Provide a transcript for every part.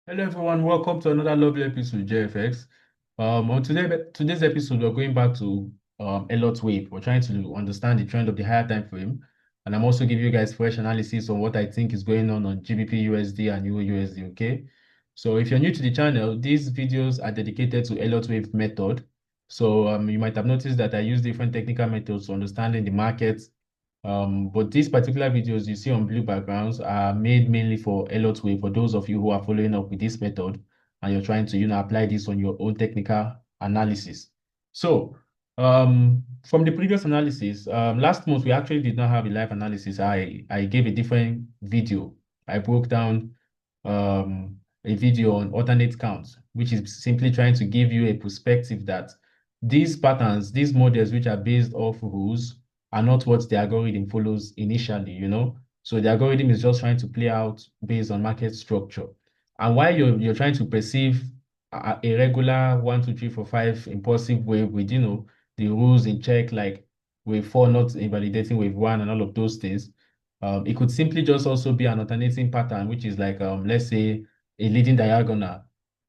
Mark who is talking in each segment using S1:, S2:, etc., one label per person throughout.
S1: Hello everyone, welcome to another lovely episode of Jayfx. On today's episode, we're going back to Elliott Wave. We're trying to understand the trend of the higher time frame, and I'm also giving you guys fresh analysis on what I think is going on GBPUSD and EURUSD. Okay, so if you're new to the channel, these videos are dedicated to Elliott Wave method. So you might have noticed that I use different technical methods to understanding the markets, but these particular videos you see on blue backgrounds are made mainly for Elliott Wave for those of you who are following up with this method and you're trying to, apply this on your own technical analysis. So, from the previous analysis, last month we actually did not have a live analysis. I gave a different video. I broke down a video on alternate counts, which is simply trying to give you a perspective that these patterns, these models, which are based off rules, are not what the algorithm follows initially. So the algorithm is just trying to play out based on market structure. And while you're trying to perceive a regular 1, 2, 3, 4, 5 impulsive wave with the rules in check, like wave 4 not invalidating wave 1 and all of those things, it could simply just also be an alternating pattern, which is like let's say a leading diagonal.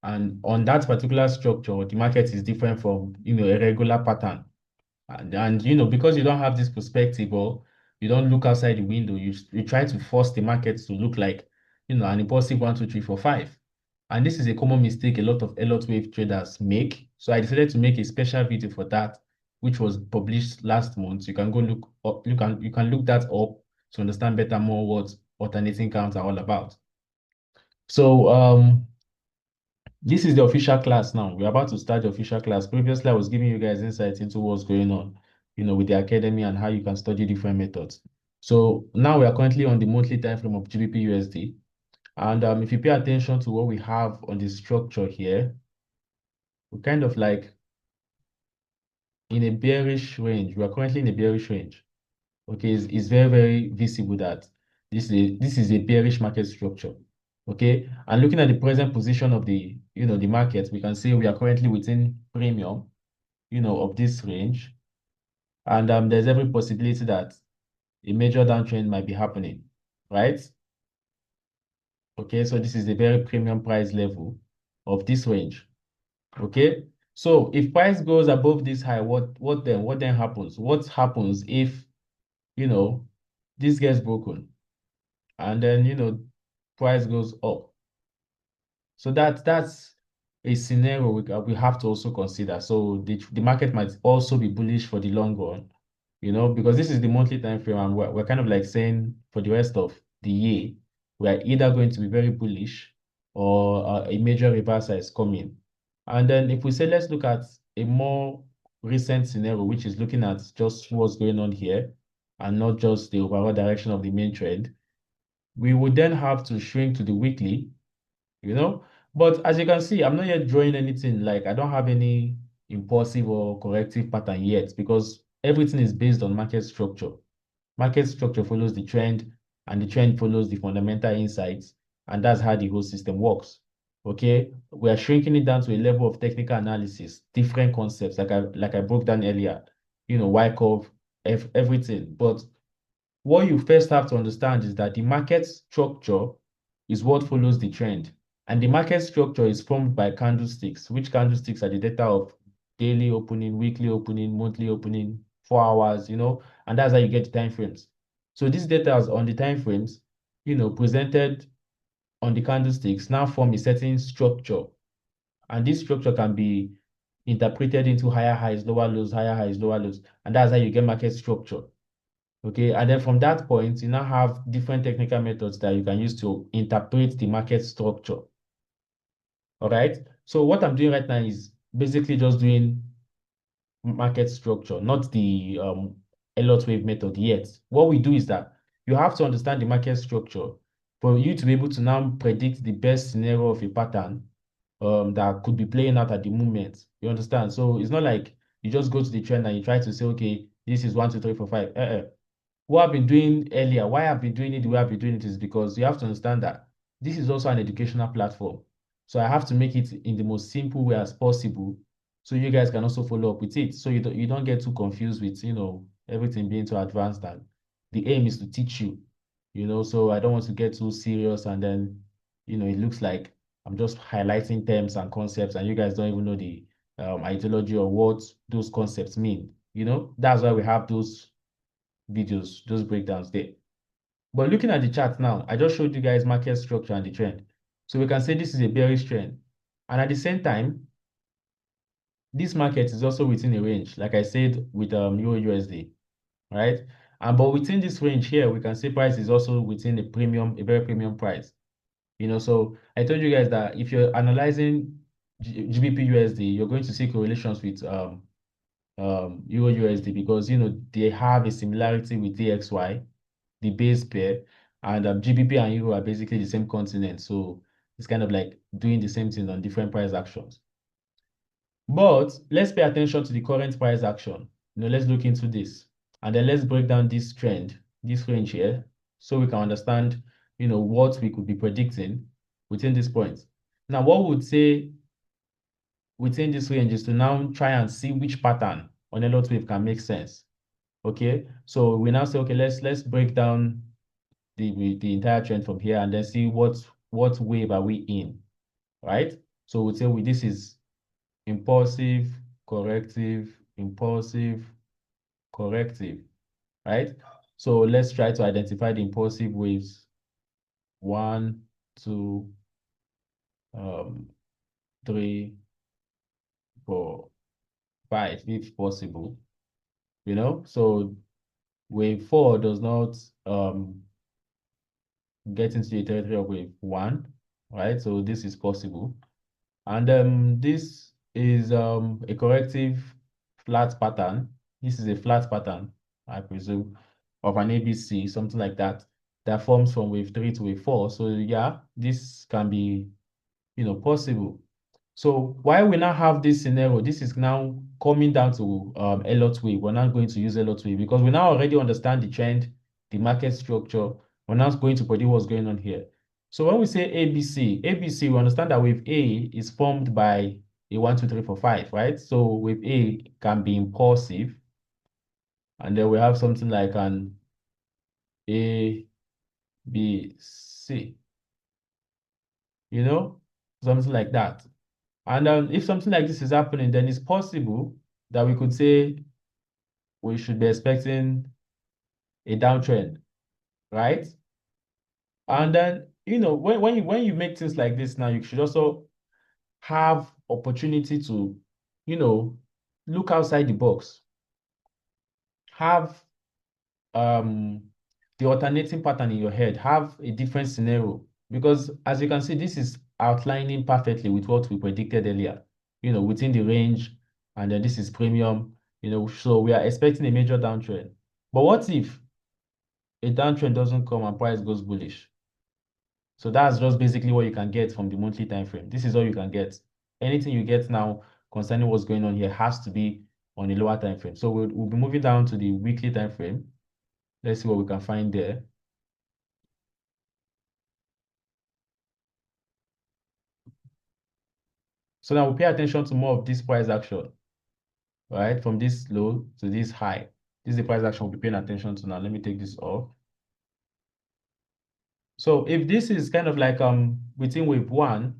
S1: And on that particular structure, the market is different from a regular pattern. And because you don't have this perspective, or you don't look outside the window, you try to force the market to look like an impulsive 1, 2, 3, 4, 5. And this is a common mistake a lot of Elliott Wave traders make. So I decided to make a special video for that, which was published last month. You can go look up, you can look that up to understand better more what alternating counts are all about. So this is the official class now. We're about to start the official class. Previously, I was giving you guys insights into what's going on, with the academy and how you can study different methods. So now we are currently on the monthly time frame of GBPUSD. And if you pay attention to what we have on the structure here, we're kind of like in a bearish range. We are currently in a bearish range. Okay, it's very, very visible that this is a bearish market structure. Okay, and looking at the present position of the market, we can see we are currently within premium, of this range, and there's every possibility that a major downtrend might be happening, right? Okay, so this is a very premium price level of this range. Okay, so if price goes above this high, what then happens? What happens if this gets broken? And then price goes up. So that's a scenario we have to also consider. So the market might also be bullish for the long run, because this is the monthly time frame, and we're kind of like saying for the rest of the year, we are either going to be very bullish or a major reversal is coming. And then if we say let's look at a more recent scenario, which is looking at just what's going on here and not just the overall direction of the main trend, we would then have to shrink to the weekly, you know. But as you can see, I'm not yet drawing anything, like I don't have any impulsive or corrective pattern yet, because everything is based on market structure. Market structure follows the trend, and the trend follows the fundamental insights, and that's how the whole system works. Okay, we are shrinking it down to a level of technical analysis, different concepts, like I broke down earlier, Y curve, everything. But what you first have to understand is that the market structure is what follows the trend. And the market structure is formed by candlesticks, which candlesticks are the data of daily opening, weekly opening, monthly opening, 4 hours, and that's how you get the time frames. So these data on the time frames, presented on the candlesticks now form a certain structure. And this structure can be interpreted into higher highs, lower lows, higher highs, lower lows. And that's how you get market structure. Okay, and then from that point, you now have different technical methods that you can use to interpret the market structure. All right. So what I'm doing right now is basically just doing market structure, not the Elliott Wave method yet. What we do is that you have to understand the market structure for you to be able to now predict the best scenario of a pattern that could be playing out at the moment. You understand? So it's not like you just go to the trend and you try to say, okay, this is 1, 2, 3, 4, 5. What I've been doing earlier, why I've been doing it the way I've been doing it is because you have to understand that this is also an educational platform. So I have to make it in the most simple way as possible so you guys can also follow up with it. So you don't get too confused with, everything being too advanced. And the aim is to teach you, so I don't want to get too serious and then, it looks like I'm just highlighting terms and concepts, and you guys don't even know the ideology or what those concepts mean. That's why we have those videos, those breakdowns there. But looking at the chart now, I just showed you guys market structure and the trend. So we can say this is a bearish trend. And at the same time, this market is also within a range, like I said, with Euro USD, right? And but within this range here, we can say price is also within a very premium price. So I told you guys that if you're analyzing GBP USD, you're going to see correlations with Euro USD because they have a similarity with DXY, the base pair, and GBP and Euro are basically the same continent. So it's kind of like doing the same thing on different price actions. But let's pay attention to the current price action. Let's look into this. And then let's break down this trend, this range here, so we can understand, what we could be predicting within this point. Now, what we would say within this range is to now try and see which pattern on Elliott Wave can make sense. Okay, so we now say, okay, let's break down the entire trend from here and then see what wave are we in, right? So we'd say this is impulsive, corrective, impulsive, corrective, right? So let's try to identify the impulsive waves. 1, 2, 3, 4, 5, if possible. So wave 4 does not get into the territory of wave 1, right? So this is possible. And this is a corrective flat pattern. This is a flat pattern, I presume, of an ABC, something like that, that forms from wave 3 to wave 4. So yeah, this can be, possible. So while we now have this scenario, this is now coming down to Elliott Wave. We're not going to use Elliott Wave because we now already understand the trend, the market structure. We're now going to predict what's going on here. So when we say ABC, we understand that wave A is formed by a 1, 2, 3, 4, 5, right? So wave A can be impulsive. And then we have something like an A, B, C, something like that. And if something like this is happening, then it's possible that we could say we should be expecting a downtrend, right? And then, when you make things like this now, you should also have opportunity to, look outside the box, have the alternating pattern in your head, have a different scenario. Because as you can see, this is outlining perfectly with what we predicted earlier, within the range, and then this is premium, so we are expecting a major downtrend. But what if a downtrend doesn't come and price goes bullish? So that's just basically what you can get from the monthly time frame. This is all you can get. Anything you get now concerning what's going on here has to be on a lower time frame. So we'll be moving down to the weekly time frame. Let's see what we can find there. So now we pay attention to more of this price action, right? From this low to this high. This is the price action we'll be paying attention to now. Let me take this off. So if this is kind of like within wave 1,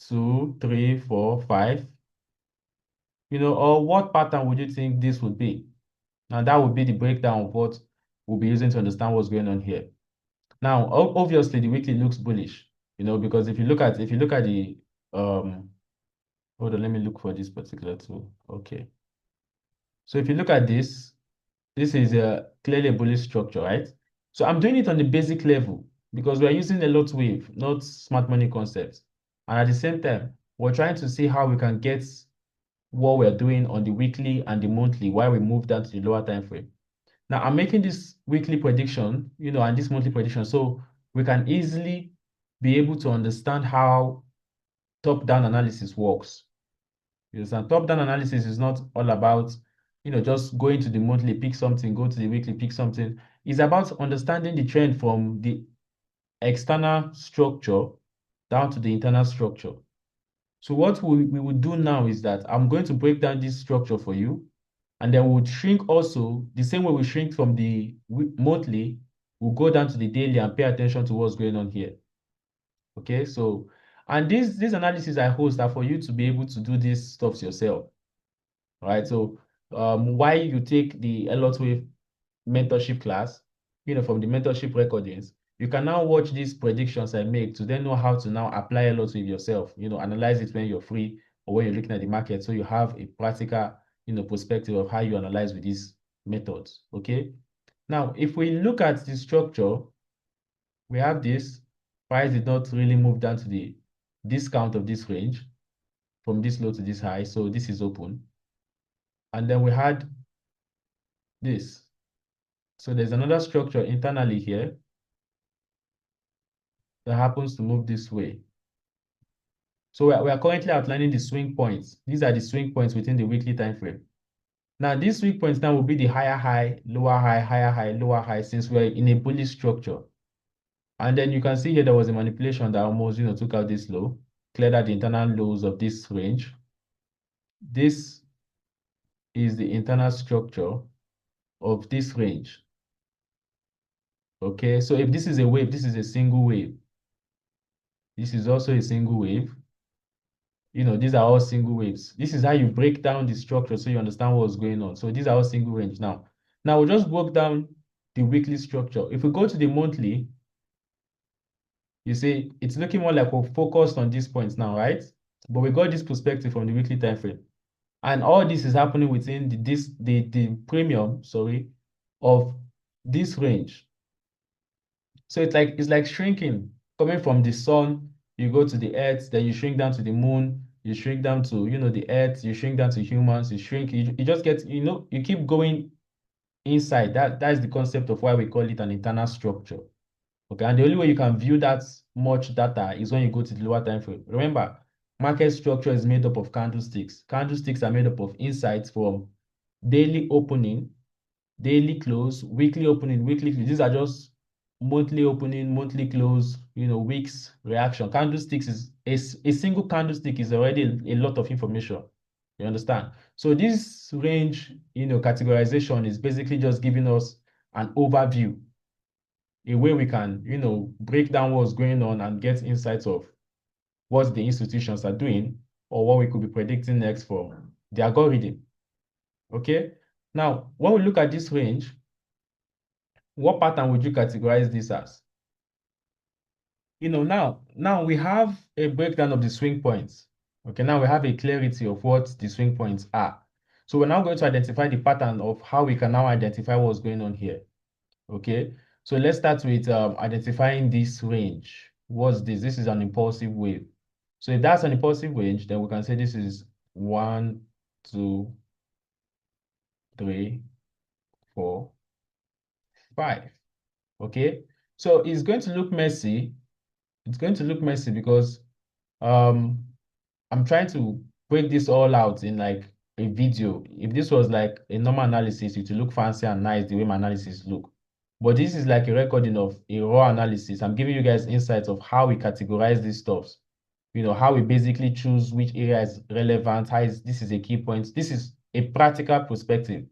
S1: 2, 3, 4, 5, or what pattern would you think this would be? Now that would be the breakdown of what we'll be using to understand what's going on here. Now, obviously the weekly looks bullish, because if you look at the hold on, let me look for this particular tool. Okay. So if you look at this is a clearly a bullish structure, right? So I'm doing it on the basic level because we're using Elliott Wave, not smart money concepts. And at the same time, we're trying to see how we can get what we're doing on the weekly and the monthly while we move down to the lower time frame. Now I'm making this weekly prediction, and this monthly prediction, so we can easily be able to understand how top-down analysis works. Because top-down analysis is not all about, just going to the monthly, pick something, go to the weekly, pick something. It's about understanding the trend from the external structure down to the internal structure. So what we would do now is that I'm going to break down this structure for you, and then we would shrink also the same way we shrink from the monthly. we'll go down to the daily and pay attention to what's going on here. Okay, so, and these analysis I host are for you to be able to do these stuffs yourself. All right, so why you take the Elliott Wave mentorship class, from the mentorship recordings, you can now watch these predictions I make to then know how to now apply Elliott Wave yourself, analyze it when you're free or when you're looking at the market. So you have a practical, perspective of how you analyze with these methods. Okay. Now, if we look at the structure, we have this price did not really move down to the discount of this range from this low to this high. So this is open. And then we had this. So there's another structure internally here that happens to move this way. So we are currently outlining the swing points. These are the swing points within the weekly time frame. Now, these swing points now will be the higher high, lower high, lower high, since we're in a bullish structure. And then you can see here there was a manipulation that almost, took out this low, cleared out the internal lows of this range. This is the internal structure of this range. Okay, so if this is a wave, this is a single wave. This is also a single wave. These are all single waves. This is how you break down the structure so you understand what's going on. So these are all single range now. Now we'll just broke down the weekly structure. If we go to the monthly, you see it's looking more like we're focused on these points now, right? But we got this perspective from the weekly time frame. And all this is happening within the premium, sorry, of this range. So it's like shrinking, coming from the sun, you go to the earth, then you shrink down to the moon, you shrink down to, the earth, you shrink down to humans, you shrink, you just get, you keep going inside. That's the concept of why we call it an internal structure. Okay, and the only way you can view that much data is when you go to the lower time frame. Remember, market structure is made up of candlesticks. Candlesticks are made up of insights from daily opening, daily close, weekly opening, weekly close. These are just monthly opening, monthly close, weeks reaction. Candlesticks is a single candlestick is already a lot of information. You understand? So this range, categorization is basically just giving us an overview, a way we can, break down what's going on and get insights of what the institutions are doing or what we could be predicting next for the algorithm. Okay. Now, when we look at this range, what pattern would you categorize this as? Now we have a breakdown of the swing points. Okay, now we have a clarity of what the swing points are. So we're now going to identify the pattern of how we can now identify what's going on here. Okay, so let's start with identifying this range. What's this? This is an impulsive wave. So if that's an impulsive range, then we can say this is 1, 2, 3, 4, 5. Okay, so it's going to look messy. It's going to look messy because I'm trying to break this all out in like a video. If this was like a normal analysis, it would look fancy and nice the way my analysis look. But this is like a recording of a raw analysis. I'm giving you guys insights of how we categorize these stuffs. How we basically choose which area is relevant, this is a key point. This is a practical perspective.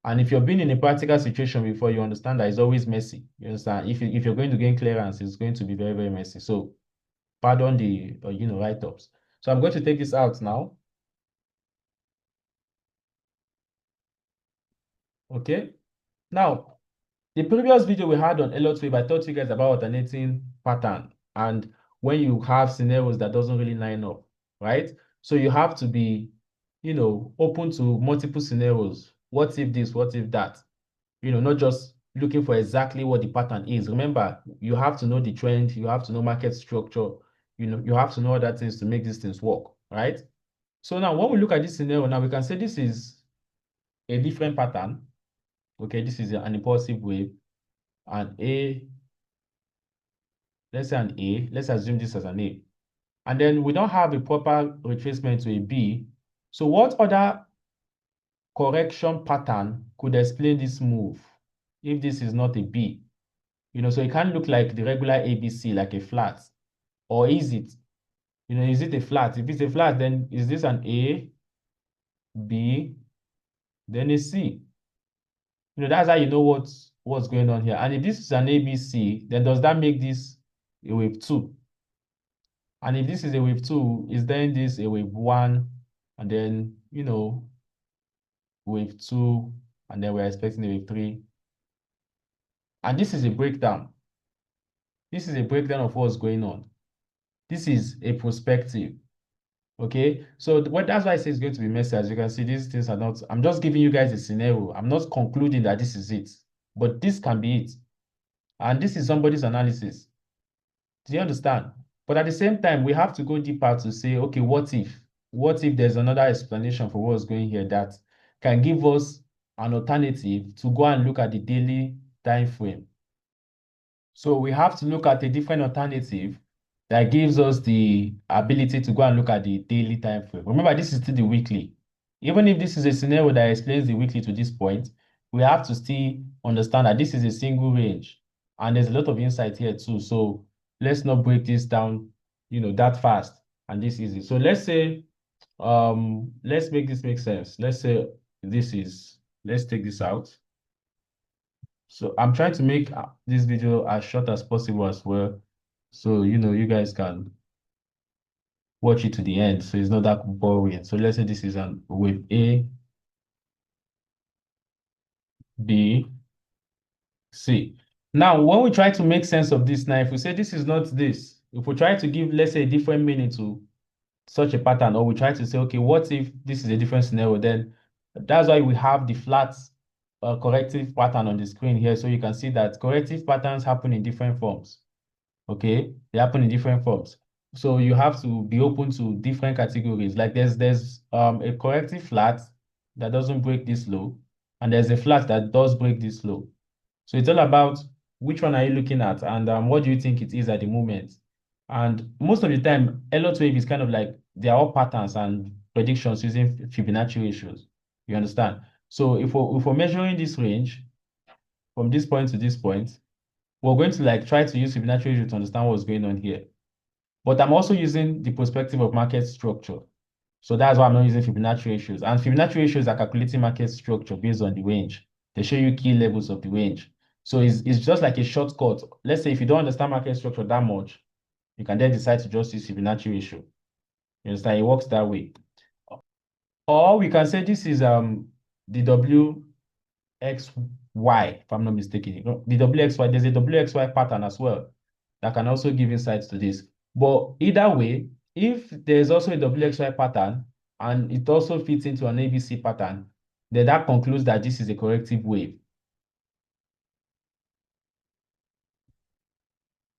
S1: And if you've been in a practical situation before, you understand that it's always messy. You understand? If you're going to gain clearance, it's going to be very, very messy. So pardon the, write-ups. So I'm going to take this out now. Okay. Now, the previous video we had on Elliott Wave, I taught you guys about alternating pattern and when you have scenarios that doesn't really line up, right? So you have to be, open to multiple scenarios. What if this? What if that? Not just looking for exactly what the pattern is. Remember, you have to know the trend. You have to know market structure. You have to know other things to make these things work, right? So now when we look at this scenario, now we can say this is a different pattern. Okay, this is an impulsive wave. And let's say an A, let's assume this as an A. And then we don't have a proper retracement to a B. So what other correction pattern could explain this move if this is not a B? So it can't look like the regular ABC, like a flat. Or is it? Is it a flat? If it's a flat, then is this an A, B, then a C? That's how you know what what's going on here. And if this is an ABC, then does that make this a wave 2? And if this is a wave 2, is then this a wave 1? And then, wave 2, and then we're expecting a wave 3. And this is a breakdown. This is a breakdown of what's going on. This is a perspective. Okay, so what that's why I say it's going to be messy. As you can see, these things are not, I'm just giving you guys a scenario. I'm not concluding that this is it, but this can be it. And this is somebody's analysis. Do you understand? But at the same time, we have to go deeper to say, okay, what if? What if there's another explanation for what's going here that can give us an alternative to go and look at the daily time frame? So we have to look at a different alternative that gives us the ability to go and look at the daily time frame. Remember, this is still the weekly. Even if this is a scenario that explains the weekly to this point, we have to still understand that this is a single range. And there's a lot of insight here too. So let's not break this down, that fast and this easy. So let's say, let's make this make sense. Let's say let's take this out. So I'm trying to make this video as short as possible as well. So, you guys can watch it to the end. So it's not that boring. So let's say this is an wave A, B, C. Now, when we try to make sense of this now, if we say this is not this, if we try to give, let's say, a different meaning to such a pattern, or we try to say, okay, what if this is a different scenario, then that's why we have the flat corrective pattern on the screen here. So you can see that corrective patterns happen in different forms. Okay, they happen in different forms. So you have to be open to different categories. Like there's a corrective flat that doesn't break this low, and there's a flat that does break this low. So it's all about which one are you looking at, and what do you think it is at the moment. And most of the time, Elliott Wave is kind of like they are all patterns and predictions using Fibonacci ratios. You understand? So if we're measuring this range from this point to this point, we're going to like try to use Fibonacci ratio to understand what's going on here. But I'm also using the perspective of market structure. So that's why I'm not using Fibonacci ratios. And Fibonacci ratios are calculating market structure based on the range. They show you key levels of the range. So it's just like a shortcut. Let's say if you don't understand market structure that much, you can then decide to just use Fibonacci ratio. You understand? It works that way. Or we can say this is the WXY, if I'm not mistaken. The WXY, there's a WXY pattern as well that can also give insights to this. But either way, if there's also a WXY pattern and it also fits into an ABC pattern, then that concludes that this is a corrective wave.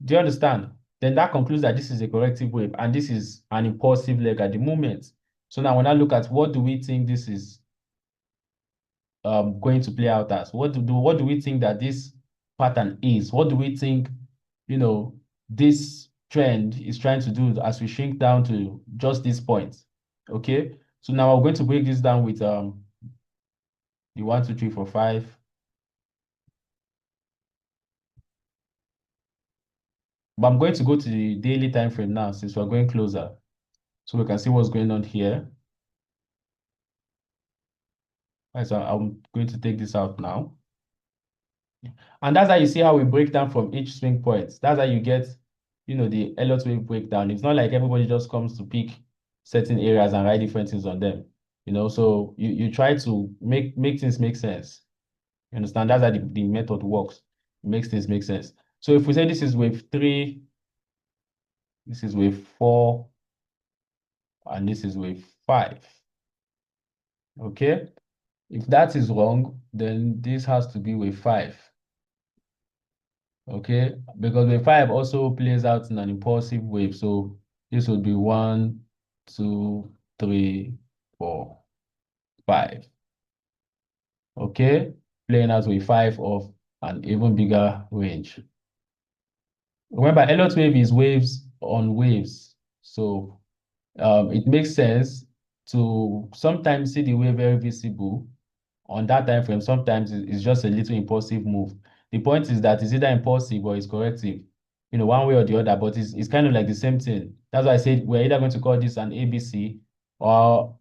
S1: Do you understand? Then that concludes that this is a corrective wave and this is an impulsive leg at the moment. So now when I look at what do we think this is going to play out as? What do we think that this pattern is? What do we think, this trend is trying to do as we shrink down to just this point? Okay. So now we're going to break this down with the 1, 2, 3, 4, 5. But I'm going to go to the daily time frame now since we're going closer. So we can see what's going on here. Right, so I'm going to take this out now. And that's how you see how we break down from each swing point. That's how you get, the Elliott Wave breakdown. It's not like everybody just comes to pick certain areas and write different things on them. So you try to make things make sense. You understand? That's how the method works. It makes things make sense. So if we say this is wave 3, this is wave 4, and this is wave 5. Okay? If that is wrong, then this has to be wave 5. Okay, because wave 5 also plays out in an impulsive wave. So this would be 1, 2, 3, 4, 5. Okay, playing out wave 5 of an even bigger range. Remember, Elliott wave is waves on waves. So it makes sense to sometimes see the wave very visible on that time frame. Sometimes it's just a little impulsive move. The point is that it's either impulsive or it's corrective, one way or the other, but it's kind of like the same thing. That's why I said we're either going to call this an ABC or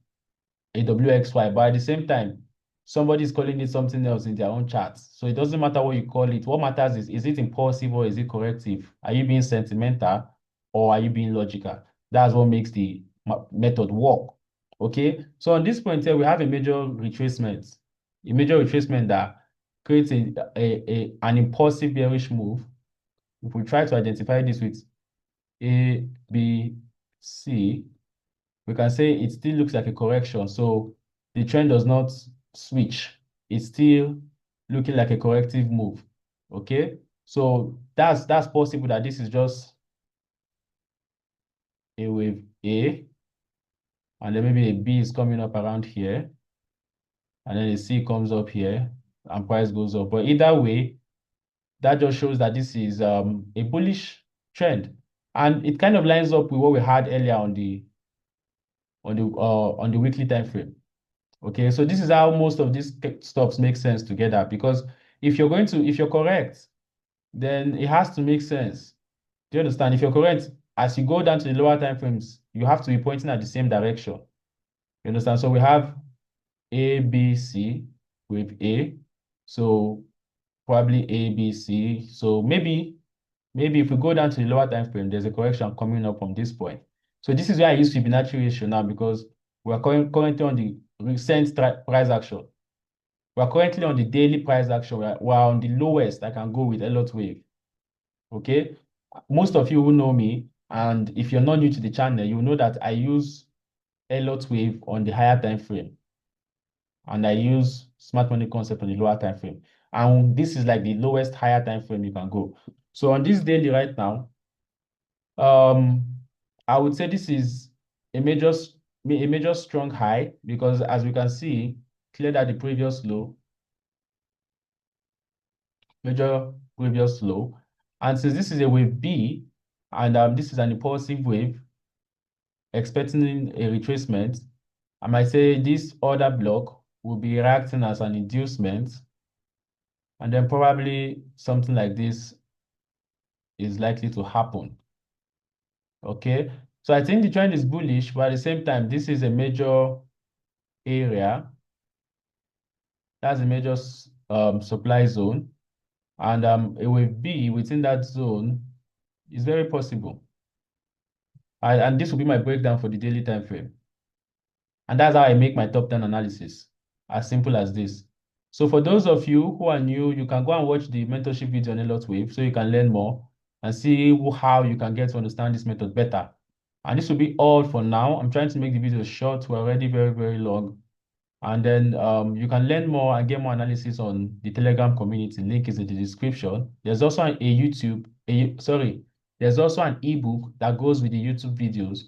S1: a WXY, but at the same time, somebody is calling it something else in their own charts. So it doesn't matter what you call it. What matters is it impulsive or is it corrective? Are you being sentimental or are you being logical? That's what makes the method work. Okay. So on this point here, we have a major retracement that creates an impulsive bearish move. If we try to identify this with A, B, C, we can say it still looks like a correction. So the trend does not switch. It's still looking like a corrective move. Okay. So that's possible that this is just a wave A, and then maybe a B is coming up around here, and then a C comes up here, and price goes up. But either way, that just shows that this is a bullish trend. And it kind of lines up with what we had earlier on the weekly time frame. Okay, so this is how most of these stuffs make sense together, because if you're correct, then it has to make sense. Do you understand? If you're correct, as you go down to the lower time frames, you have to be pointing at the same direction. You understand? So we have A, B, C with A. So probably A, B, C. So maybe if we go down to the lower time frame, there's a correction coming up from this point. So this is why I use Fibonacci ratio now, because we are currently on the recent price action. We are currently on the daily price action. We are on the lowest I can go with Elliott Wave. Okay. Most of you who know me, and if you're not new to the channel, you know that I use Elliott Wave on the higher time frame, and I use smart money concept on the lower time frame. And this is like the lowest higher time frame you can go. So on this daily right now, um, I would say this is a major strong high, because as we can see, cleared at the previous low, major previous low. And since this is a wave B, and this is an impulsive wave, expecting a retracement, I might say this order block will be reacting as an inducement, and then probably something like this is likely to happen. Okay, so I think the trend is bullish, but at the same time, this is a major area. That's a major supply zone, and a wave B within that zone is very possible. And this will be my breakdown for the daily time frame. And that's how I make my top 10 analysis. As simple as this. So for those of you who are new, you can go and watch the mentorship video on Elliott Wave so you can learn more and see how you can get to understand this method better. And this will be all for now. I'm trying to make the video short. We're already very, very long. And then you can learn more and get more analysis on the Telegram community. Link is in the description. There's also there's also an ebook that goes with the YouTube videos.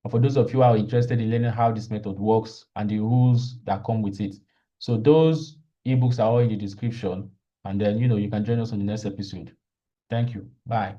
S1: And for those of you who are interested in learning how this method works and the rules that come with it. So those ebooks are all in the description. And then, you can join us on the next episode. Thank you. Bye.